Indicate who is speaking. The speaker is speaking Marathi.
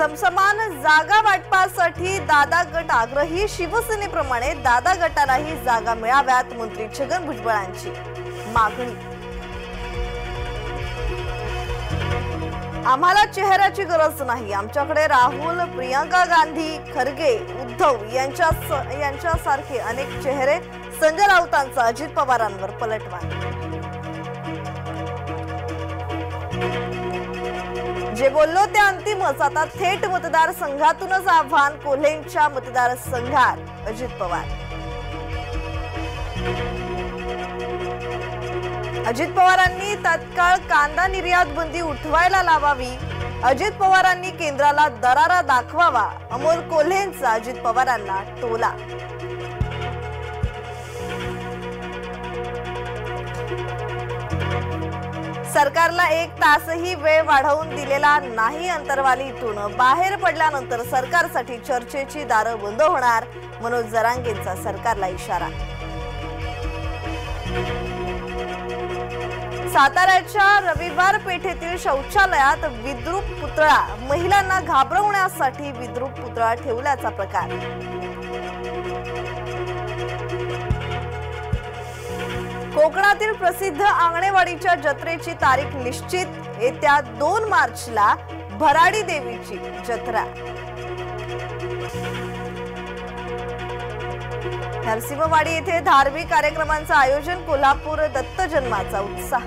Speaker 1: समसमान जागा वाटपासाठी दादा गट आग्रही, शिवसेनेप्रमाणे दादा गटालाही जागा मिळाव्यात मंत्री छगन भुजबळांची मागणी। आम्हाला चेहऱ्याची गरज नाही, आमच्याकडे राहुल, प्रियंका गांधी, खरगे, उद्धव यांच्यासारखे अनेक चेहरे। संजय राऊतांचा अजित पवारांवर पलटवार। जे बोललो ते अंतिमच, आता थेट मतदारसंघातूनच आव्हान कोल्हेंच्या मतदारसंघात अजित पवार। अजित पवारांनी तत्काळ कांदा निर्यात बंदी उठवायला लावावी, अजित पवारांनी केंद्राला दरारा दाखवावा, अमोल कोल्हेंचा अजित पवारांना टोला। सरकारला 1 तासही वेळ वाढवून दिलेला नाही। अंतरवालीतून बाहेर पडल्यानंतर सरकारसाठी चर्चेची दारं बंद होणार, मनोज जरांगेंचा सरकारला इशारा। साताऱ्याच्या रविवार पेठेतील शौचालयात विद्रूप पुतळा, महिलांना घाबरवण्यासाठी विद्रूप पुतळा ठेवल्याचा प्रकार। कोकणातील प्रसिद्ध आंगणेवाडीच्या जत्रेची तारीख निश्चित, येत्या 2 मार्चला भराडी देवीची जत्रा। नरसिंहवाडी येथे धार्मिक कार्यक्रमांचं आयोजन, कोल्हापूर दत्त जन्माचा उत्साह।